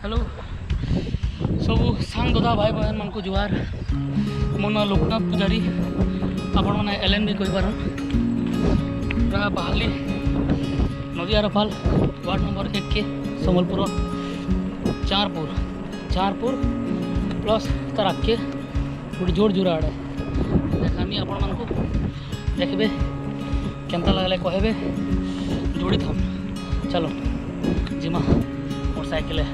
Hello सब सांग ददा भाई बहन मान को जुहार। मो ना लोकनाथ पुजारी आपण मैंने एल भी कहीपर पूरा बाहली नदियार फाल वार्ड नंबर 1 के सम्बलपुर चारपुर प्लस तार आगे गोटे जोर जोर आड़े देखामी आपण मान को देखबे केमता लगले कहबे जोड़ी थम। चलो जिमा मोटरसाइकिल है।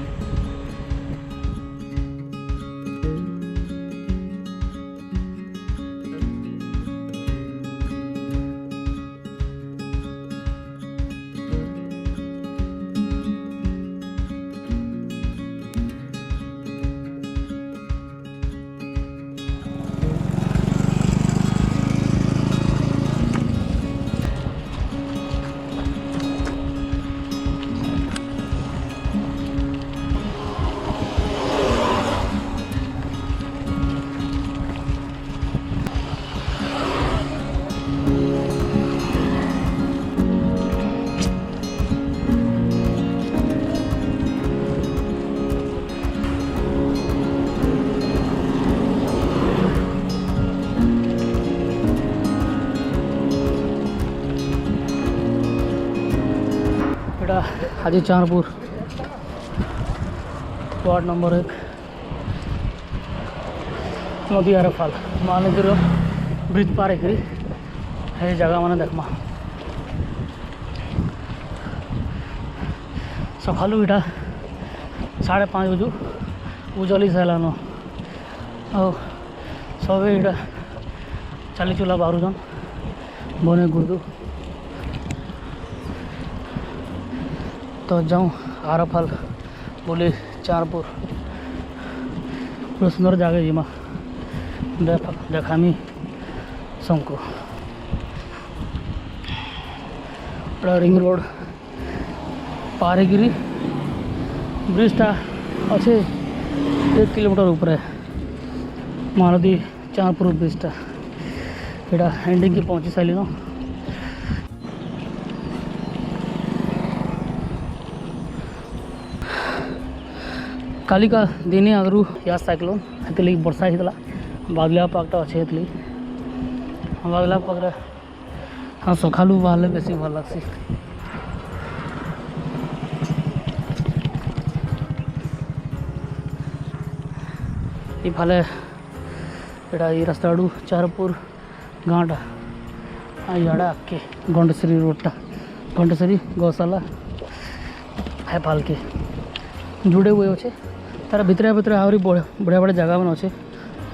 हाजी चारपुर वार्ड नंबर 1 नदियार फाल महानदी ब्रिज पार है जगह मैंने देखमा सकालू इटा 5:30 बजू उजली सारान और सब इटा चली चुला बाहरुन बने गुर्दू तो जाऊँ आरफाल बोली चारपुर पूरा सुंदर जगह जिमा देखामी सबको रिंग रोड पार गिरी ब्रिजटा अच्छे 1 किलोमीटर ऊपर महानदी चारपुर ब्रिजटा यहाँ एंडिंग की पहुँची सारे काली का दिन आगु या साइक्लोन हेतु वर्षा होता बादलिया पागटा अच्छे बादलिया पाग हाँ सकालू बाहर बेस भल लग्सी। इफाले यहाँ ये रास्ता आड़ू चारपुर गाँटा इे आके गंडेश्वरी रोडटा गंडेश्वरी गौशाला हेफाल के जुड़े हुए अच्छे तार भितर भितर आहरी बढ़िया बढ़िया जगह मन अच्छे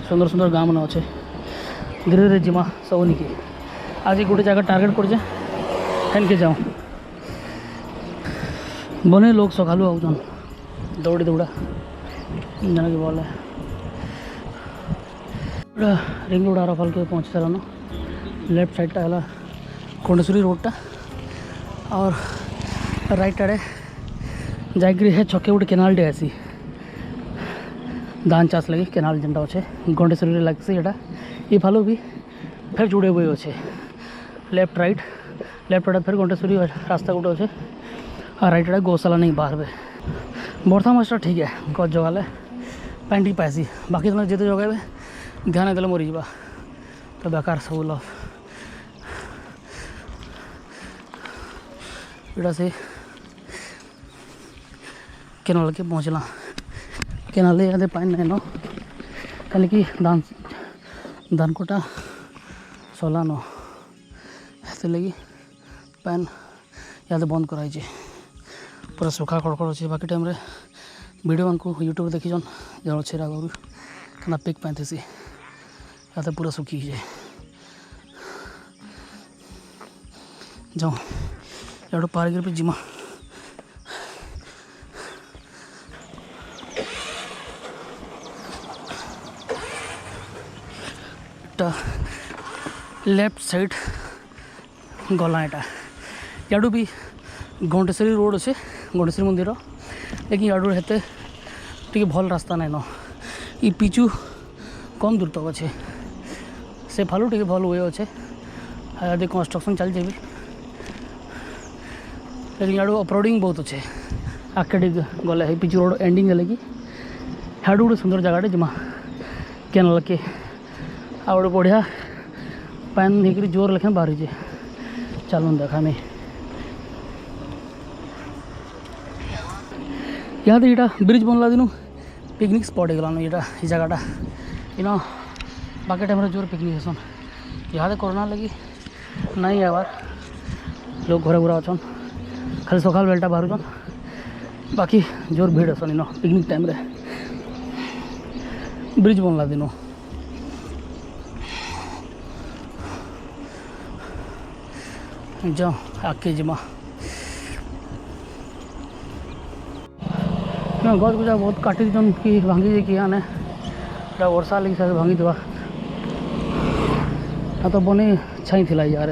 सुंदर सुंदर गाँव मन अच्छे धीरे धीरे जिमा सब निकी आज गोटे जगह टार्गेट कर के जाऊँ बने लोग सकालू आउन दौड़ी दौड़ा जाना कि बोले रिंग रोड आरफाल के पहुँच सारान लेफ्ट साइडटा है गंडेश्वरी रोडटा और राइट आड़े जाकि है छके गोटे केनालटे आसी धान चाष लगे केनाल जेनटा अच्छे गंडेश्वरी लगे यहाँ ये फालो भी फिर जुड़े हुए अच्छे लेफ्ट राइट फिर गंडेश्वरी रास्ता गोटे अच्छे और राइट आड़े गौशाला नहीं बाहर में बर्षा मासटा ठीक है गज जगाले पानी टी पासी बाकी तुम जिते जगह ध्यान देले मरी जा तो बेकार सब लस यहाँ से केनाल के पहुँचला केनाल यहाँ पानी नहीं न कहीं कि धान कोटा सला न से लगी पैन यहाँ बंद कराई पूरा सुखा खड़खड़ अच्छे बाकी टाइम रे वीडियो मान को यूट्यूब देखी जन जन अच्छे आगु क्या पिक पाइसी यहाँ पूरा सुखी जाए जाऊँ यहाँ पार गिर पे जिमा लेफ्ट साइड गला यहाँ भी गंडेश्वरी रोड अच्छे गंडेश्वरी मंदिर लेकिन यहाँ हेते टी भल रास्ता नहीं न ये पिचु कम दूर तक अच्छे से फालू टी भल वे अच्छे यदि कंस्ट्रक्शन चल जाए लेकिन यहाँ ऑफरोडिंग बहुत अच्छे आगे गले है पिच रोड एंडिंग है कि हाड़ गोटे सुंदर जगह जमा केनाल के आ गए बढ़िया पान होकर जोर लेखे बाहरी चलून देखा नहीं यहाँ यहाँ ब्रिज बनला दिन पिकनिक स्पॉट हो गलान यहाँ जगहटा इन बाकी टाइम जोर पिकनिक हेसन यहाँ कोरोना लगी नहीं आवार लोग घरे घुरा अच्छन खाली सकाल बेलटा बाहर बाकी जोर भीड़ हेसन इन पिकनिक टाइम रे ब्रिज बनला दिन जाओ आगे जिमा गज गुजा बहुत काटी दन कि भांगी कि आने वर्षा लगी सारे भांगी देवा तो बनी छाई थिला यार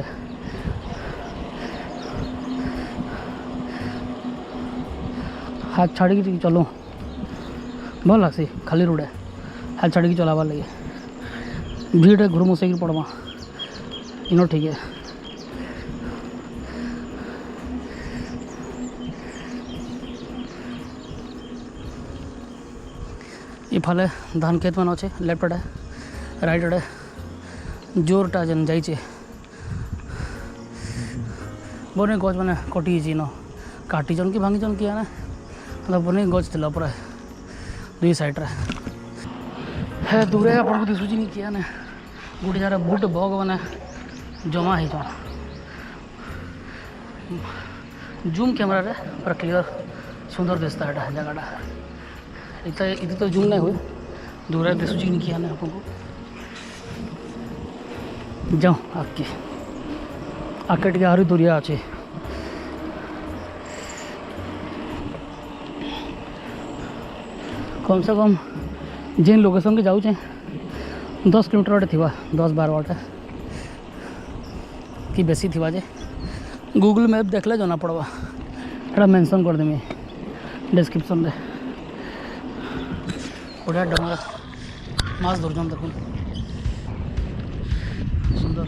हाथ छाड़ी चलो भल लग्सी खाली रोड हाथ छाड़ी चलाबार लगे भीड़ घुरमुस पड़मा इन ठीक है इफाले धान खेत मान अच्छे लेफ्ट आड़े राइट आड़े जोरटा जेन जाइए बने गज मैंने कटि न काटिचन कि भांगीचन कि आने बने गज थी पूरा दुई साइड रे है दूरे आपको दिशुची नहीं किया ने गोटे जगह बुट बग मैंने जमा हो जूम कैमरा रे पूरा क्लियर सुंदर दिखता है जगहटा इतना तो जूम नहीं हुए दूर दिशुची नहीं किया आपको जाओ आगे आगे टे आहरी दूरिया अच्छे कम से कम जेन लोकेशन के जाऊँ 10 किलोमीटर वाटे थी 10-12 वाटे कि बेसी थी जे गूगल मैप देखले जना पड़वा एटा मेंशन कर देमी डिस्क्रिप्शन रे बढ़िया डंगर माछ धरछन देखुन सुंदर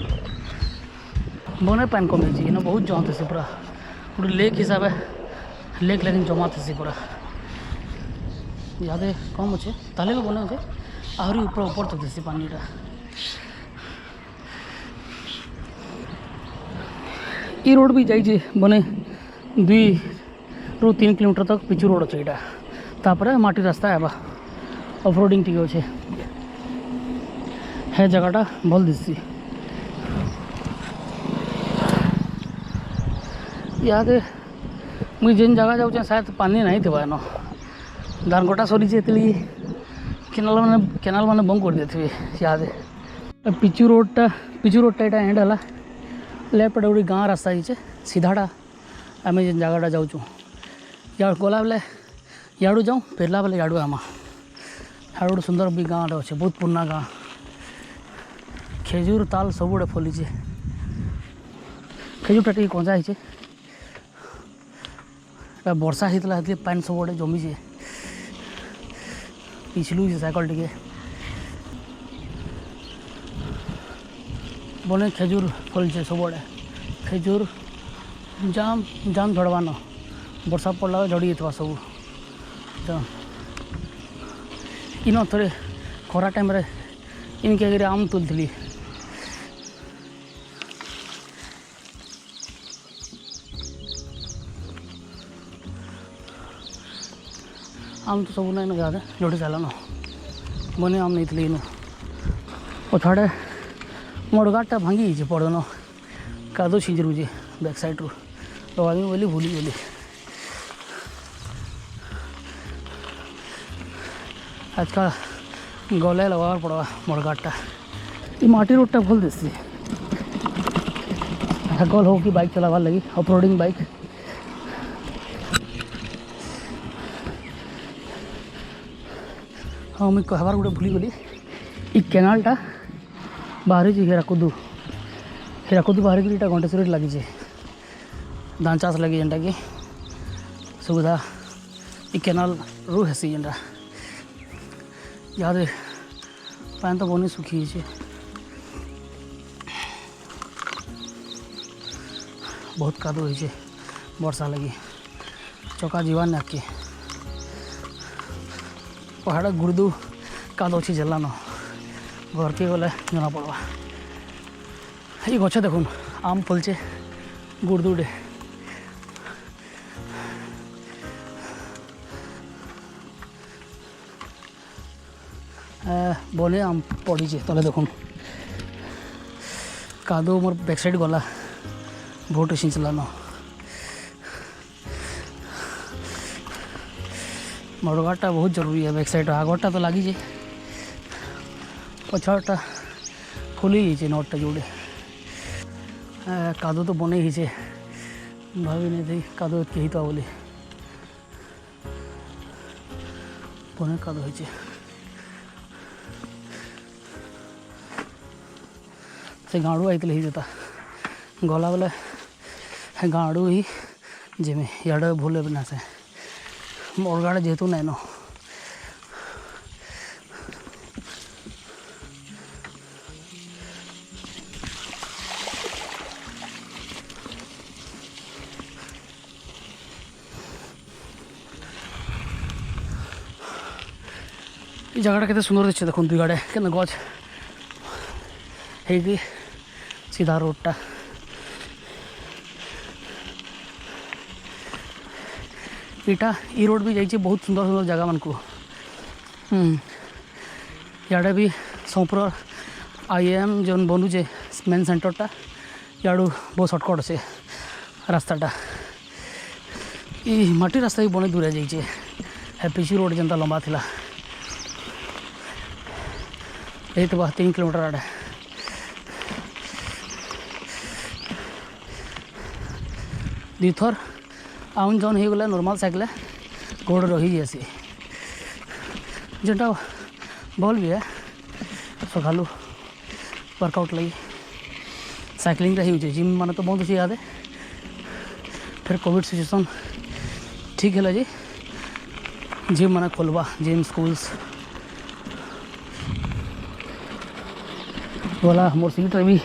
बने पान कमी ना बहुत जमा थे पूरा गोटे लेक हिसाब से लेक लेकिन जमा थे पूरा इे कम अच्छे ताले भी बने अच्छे आहरी ऊपर ऊपर तो देसी पानीटा ये रोड भी जाइए बने 2-3 किलोमीटर तक पिचु रोड अच्छे यहाँ तापर माटी रास्ता है ऑफ रोडिंग टी अच्छे है जगहटा भल दिसी यहाँ मुझे जेन जगह जाऊँ शायद पानी नहीं थी न धान कटा सरी केनाल मैंने बंद कर देते यहाँ पिचु रोडटा यहाँ एंड है लेफ्ट पटे गोटे गाँव रास्ता है सीधाटा आम जेन जगहटा जाऊँ या गला बेले याड़ू जाऊँ फेरला बेले याड़ू आमा याड़ गोटे सुंदर भी गाँव अच्छे बहुत पुराना गाँ खेजूर ताल सब गुड़े फलिचे खेजूरटा टे कंजा है वर्षा होता है पानी सब गुड़े जमीचे पिछलू साइकल टे बने खेजूर फलचे सब गुड़े खेजूर जाम जाम झड़वान वर्षा पड़ला झड़ी जाता सब इन थे खरा टाइम इनके आम तुलती आम तो सब ना इन्हें जोड़ी साल न बने आम नहीं थी इन पछाड़े मड़गाटा भांगी पड़न कादो छिंजरुचे बैक साइड रू लगामी बोली भूली गली आज का गले लगा पड़वा मड़गाटा ये माटी रोडटा भल देसी गल हो कि बाइक चलावार लगी ऑफ रोडिंग बाइक हाँ मुझे कहबार गोटे भूली गली ये केनालटा बाहरी हीराकुदू बाहरी यहाँ घंटेश्वरी लगी धान चाष लगे जेनटा कि सुविधा ये केनाल रू हेसी जेनटा यहाँ पानी तो बनी सुखी बहुत कादो हो वर्षा लगी चका जीवान आके पहाड़ गुर्दू काद अच्छी जेलान घर के गले जना पड़वा ये गछ देखुन आम फलचे गुर्दुडे बने आम पड़ी तले देखुन कादो मोर बैक साइड गला बहुत सिंचलान मड़गाटा बहुत जरूरी है बैक साइड आगटा तो लगी जाए पछाटा फुली नटटा जोड़े कादो तो बने ही भावी नहीं थी कादो के हिता बोली बने कादो हो से गाड़ू आई ही देता गला बेले गाड़ू ही जिमी इे भूल बना से मोरगाड़े जेहेतु नाइन जगह के सुंदर दिखे देखो दुई आड़े के गज है सीधा रोडटा इटा ई रोड भी जाइए बहुत सुंदर सुंदर जगह मन को इे भी सोमपुर IIM जो बनूचे मेन सेंटरटा इड़ू बहुत सर्टकट अच्छे रास्ताटा ये माटी रास्ता भी बने दूर जाइए हैप्पीसी रोड जनता लंबा थिला यही तो 3 किलोमीटर आड़े दीथर आउन जन हो गला नॉर्मल साइकिल गोड़ रही जासी जेटा भल भी है सकालू वर्कआउट लगी साइकिलिंग हो जिम मान तो बंद अच्छे याद फिर कोविड सिचुएसन ठीक है जी जिम मान खोलवा जिम स्कूल्स वाला मोर सीट भी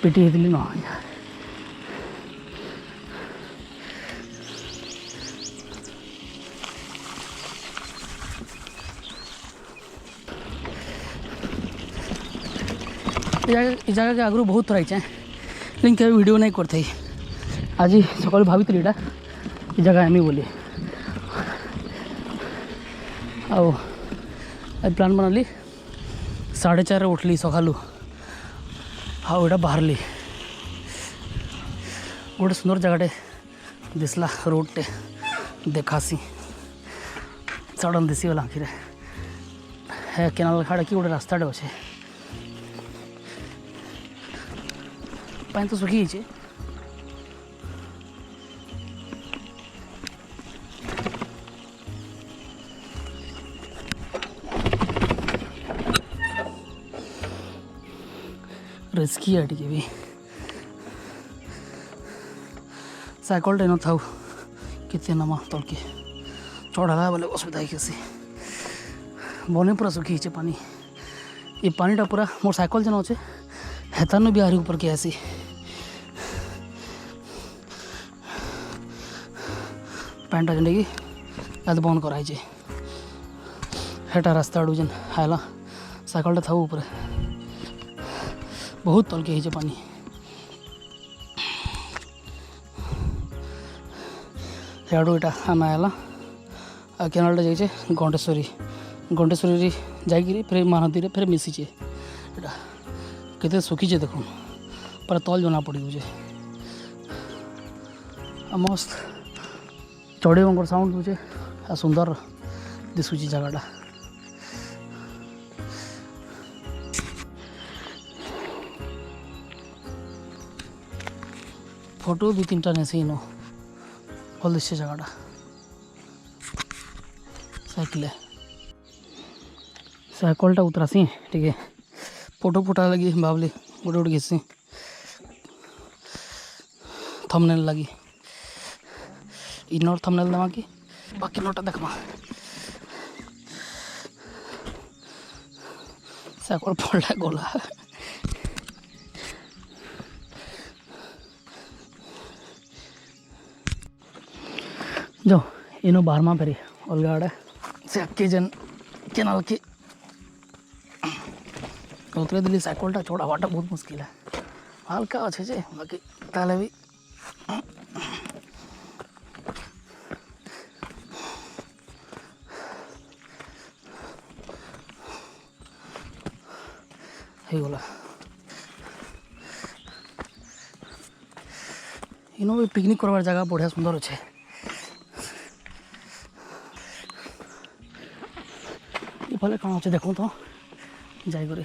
पिटी होती ना जगह के आगु बहुत रही लेकिन क्या वीडियो नहीं करते आज सकाल भावी इटा जगह आमी बोली आओ प्लान बनाली 4:30 उठली सकालू हाँ यहाँ बाहरली गोटे सुंदर जगह दिसला रोड टे देखासी सडन दिशीगला आखिरे है केनाल खाड़ कि गोटे रास्ताटे अच्छे पानी तो सुखी जाइए रिस्की है टी भी साइकल टेन था कितने नमा तलके चढ़ा बोले असुविधा कैसी बने पूरा सुखी पानी ये पानीटा पूरा मोर साइकल जेन अच्छे हेतान भी आहरी ऊपर के आसी पैंटा जेन कि याद बंद कराई हेटा रास्ता आड़ू जेन आएला साइकलटा था ऊपर बहुत तलके ही पानी याडू इटा आम आएला केनाल जाइए घंटेश्वरी जाकि फिर महानदी फिर मिशीचे इटा केते सुखीचे देखो पूरा तल जना पड़ जाए मस्त चढ़े बंगर साउंड दूचे आ सुंदर दिशुची जगहटा फोटो 2-3टा नेसी नो भल दिशे जगहटा साइकलटा उतरासी टे फोटो फुटा लगी भावली गोटे गोटे घिसी थंबनेल लगी इनर थंबनेल देवा कि बाकी नोटा देखमा साइकल पड़ा गला जाओ इनो बारमा फेरी अलग आड़े से अक्के जेन केनाल के उतरे दिल्ली साइकलटा छोड़ा वाटा बहुत मुश्किल है हल्का अच्छे जे बाकी ताले भी ହେଇଗଲା इनो भी पिकनिक करवार जगह बढ़िया सुंदर अच्छे इफाले कौन अच्छे देखो तो जाइए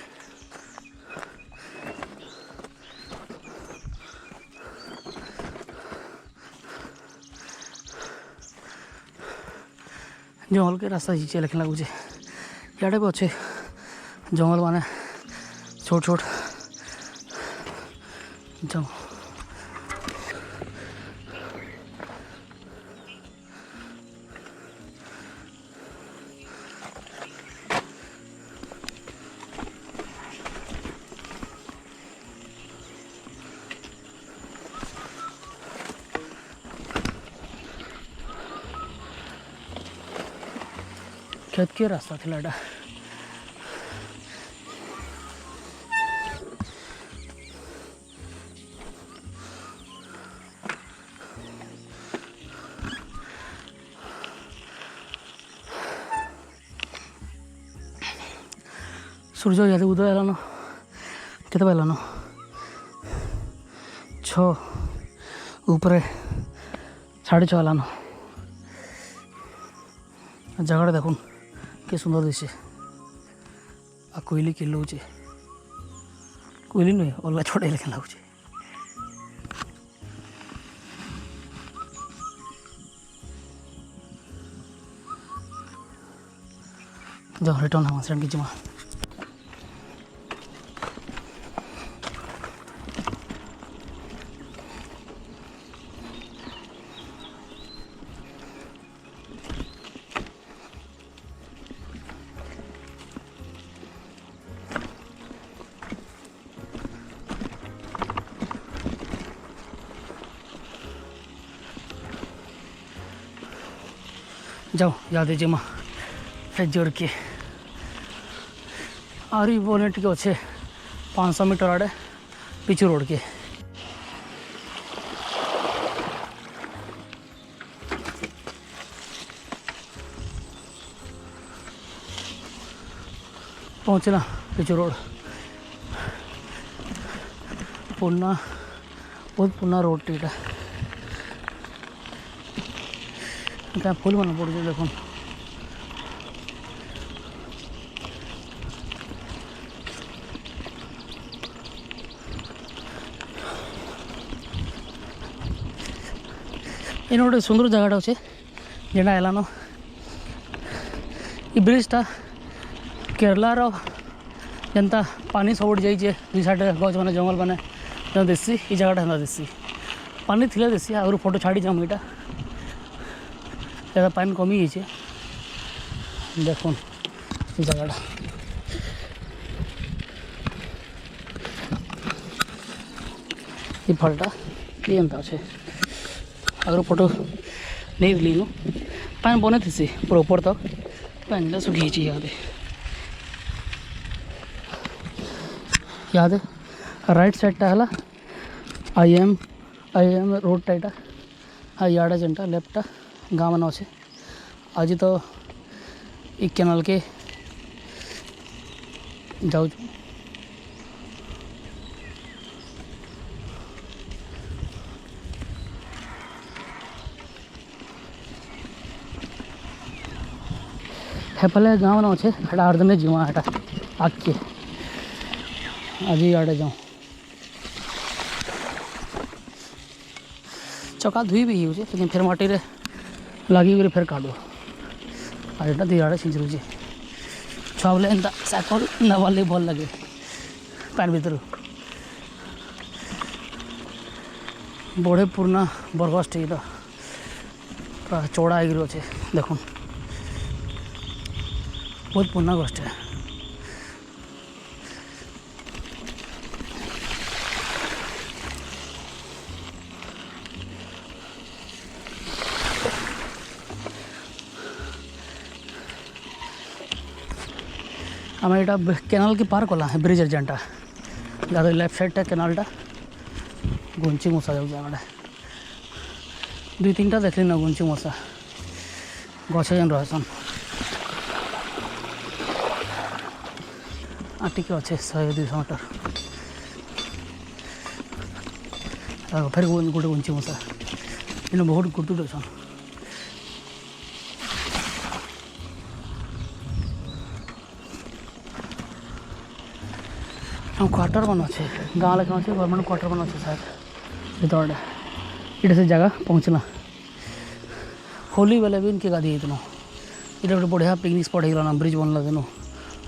जंगल के रास्ता नीचे लेकिन लगुचे इे भी अच्छे जंगल माने छोट छोट जाओ खेत के रास्ता थी लाडा सूर्य याद उदय हेलान केते हेलान 6 ऊपर 6:30 हेलान जगह देखुन के सुंदर दिशे आ कोयली किलोचे कोयली नुहे अलग छोटे लेकिन लगुचे जाओ रिटर्न हम सेंड की जाओ याद है जिमा फिर जोड़ के आरी बोने टिके अच्छे 500 मीटर आड़े पिछू रोड के पहुँचना पिछू रोड पुन्ना बहुत पुन्ना रोड टीटा क्या फूल बना पड़े देखो इन गोटे सुंदर जगह अच्छे जेटा एलान ब्रिजटा केरलार जनता पानी सब जाइए दुई साइड गज मैंने जंगल मैंने देसी ये जगह देसी पानी थी देसी आगु फोटो छाड़ी जाम यहाँ ज़्यादा पानी कमी जाइए देख जगह ये फलटा ये एंता अच्छे आगर फोटो नहीं दिली नु पानी बने थी पूरा ऊपर तक पानी सुखी याद राइट साइड है आई एम रोड टाइटा इे जेनटा लेफ्टा गाँव मान अच्छे आज तो ये केनाल के जाऊ हेपले गाँव मान अच्छे हेटा अर्धने जीवा हेटा आके आज आड़े जाऊँ चका धुई भी हो लेकिन फिर माटी रे लगी फिर काटो आटा दी आड़े छिंचरू छुआ बोले एंता साइकल नवाले भल लगे पान भर बढ़े पुराना बरगस्ट ये पूरा चौड़ा अच्छे देख बहुत पुराना गस्ट है आम यहाँ केनाल की पार कला ब्रिज जेनटा जहाँ लेफ्ट साइडटा केनालटा गुंची मशा जाऊे दुई तीन टा देखली ना गुंची मशा गछ जेन रहसन टी अच्छे 100-200 मीटर फिर गोटे गुंची मशा इन बहुत गुटुट अच्छन क्वार्टर बन अच्छे गाँव लेकिन अच्छे गवर्नमेंट क्वार्टर बन अच्छे शायद भर इटे से जगह पहुँचना होली बेले भी इनके गाधी इतना इटे गोटे बढ़िया पिकनिक स्पॉट होगा ब्रिज बनला दिन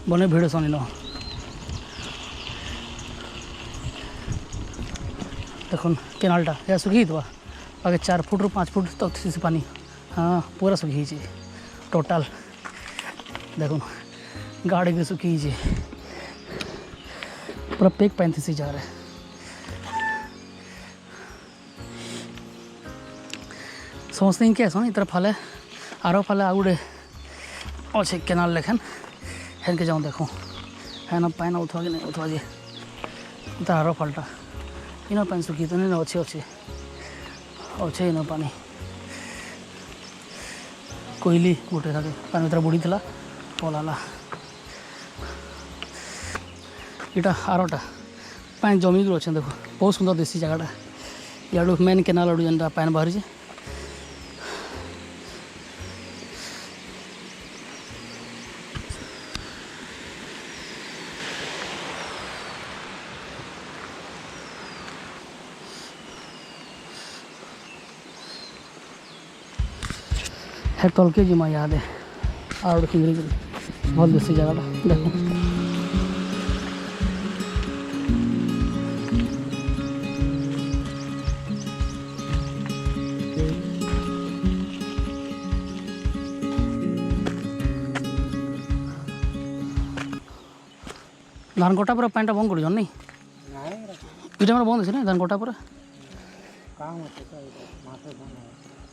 बने भिड़ सन इन देख केनालटा या सुखी आगे 4 फुट रू 5 फुट तक से पानी हाँ पूरा सुखी टोटाल देख गाड़ी भी सुखी पूरा पेक पानी थी जा रहे समझते हैं क्या सुन इतर फाले आरो फाले आगुड़े अच्छे केनाल लेखन हेन के जाऊँ देखो है ना पानी उठवा कि नहीं उठवा जी इतर आरो फालटा इन पानी सुखी तो नहीं अच्छे अच्छे अच्छे इन पानी कोयली गोटे था पानी भर बुड़ी थी पलाला इटा आरोटा पानी जमी अच्छे देखो बहुत सुंदर देसी जगहटा याडू मेन केनाल आड़ू जेनटा पानी बाहरी है तलके जिमा याद है आड़ खिंगरी भल देसी जगहटा देखो धान कटा पूरा पानी बंद कर नहीं ये टाइम बंद है धान कटा पूरा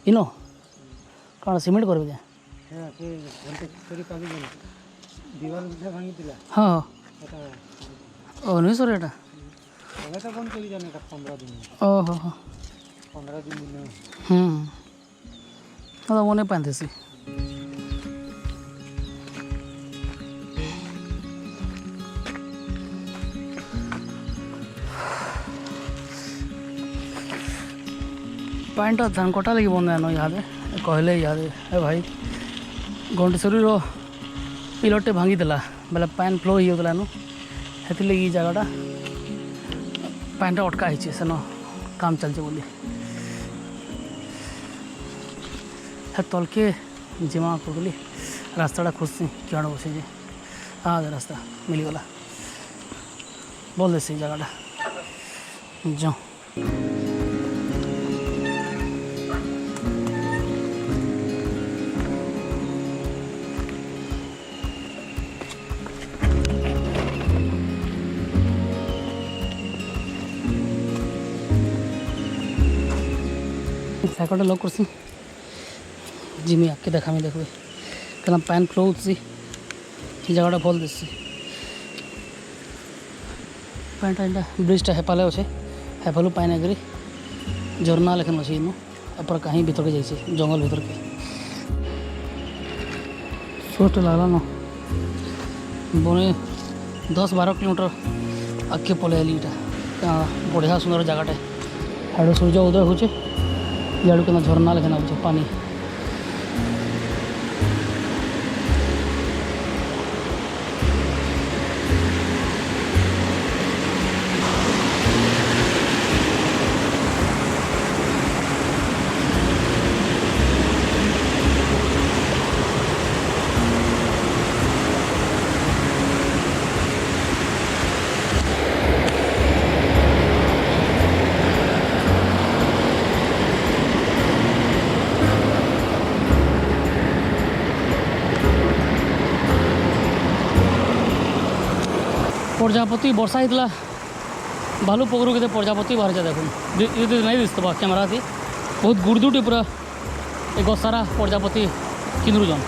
इनो कौन सीमेंट कर हाँ नहीं सर एटा ओहो 15 दिन मने पानी थी पानीटा धान कटा लगी बंद है याद कहले याद है भाई घंटेश्वरी पिलरटे भांगी देला बेले पानी फ्लो होगा हेती लगी जगहटा पानीटा अटका है सेन काम चलचे बोली है तलके जिमा करी रास्ताटा खोजसी क्या बसे हाँ रास्ता मिलगला बोल देसी जगहटा जाओ साइकल लॉक करसी जिमी आके देखा मैं देखो क्या पैन फ्लो होती जगह भल दिसी पैंटा एंटा ब्रिजटा हेपाले अच्छे हेपालू पानी आगे झरना लेखन अच्छे इन पर कहीं भीतर के जाइए जंगल भीतर के सोच लगला न बने 10-12 किलोमीटर आगे पलि इटा बढ़िया सुंदर जगहटे हाड़े सूर्य उदय हो याड़ू के झरना लेखन आगे पानी प्रजापति वर्षा होता भालू पकड़ू के प्रजापति बाहर जा देखो नहीं दिखता कैमेरा थी बहुत गुड़दुटी पूरा एक सारा प्रजापति किंद्रुजन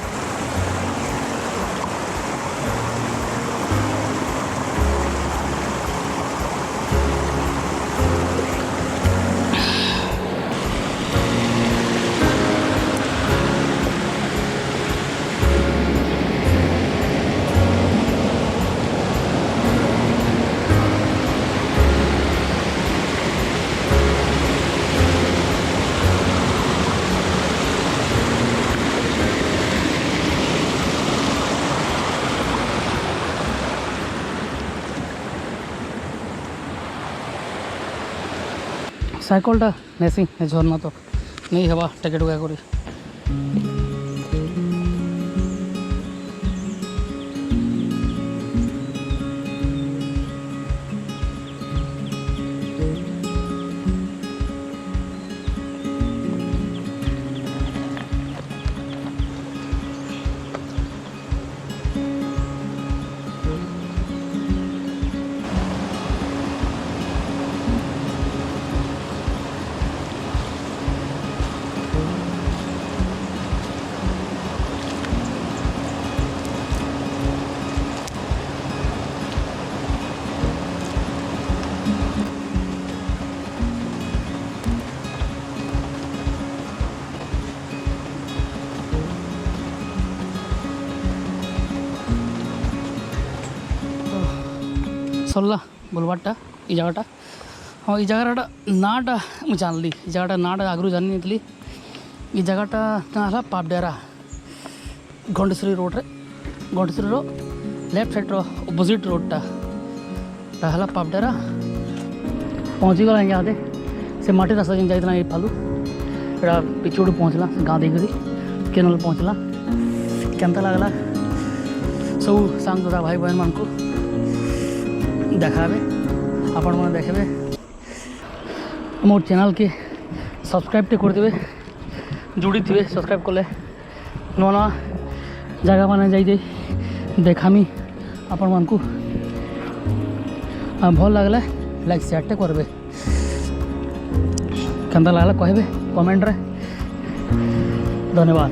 ସାଇକେଲଟା ନେସି ଏ ଝରଣା ତ ନେଇ ହେବା ଟେକେ ଟୁକା କରି। सरला बोलबारटा ई जगहटा हाँ ई जगहटा नाटा मुझे जानली ई जगहटा नाटा आगु जानी नहीं ई जगहटा ना है पापडेरा गंडश्री रोड रे गंडश्री रो लेफ्ट साइड रो अपोजिट रोडटा है पापडेरा पहुँची गला इहादे से माटी रास्ता जेन जाइतना ए फालू एटा पिछोड़ पहुँचला गाँव देखी केनल पहुँचला केनता लगला सब सांग दादा भाई बहन मान को देखाबे आपण मैंने देखे मोर चैनल के सब्सक्राइब टे कर देवे जुड़ी थे सब्सक्राइब कले नुआ नुआ जगह मैंने जाई देखामी आपण मान को भल लगला लाइक शेयर टे करबे केनता लगला कहबे कमेंट रे। धन्यवाद।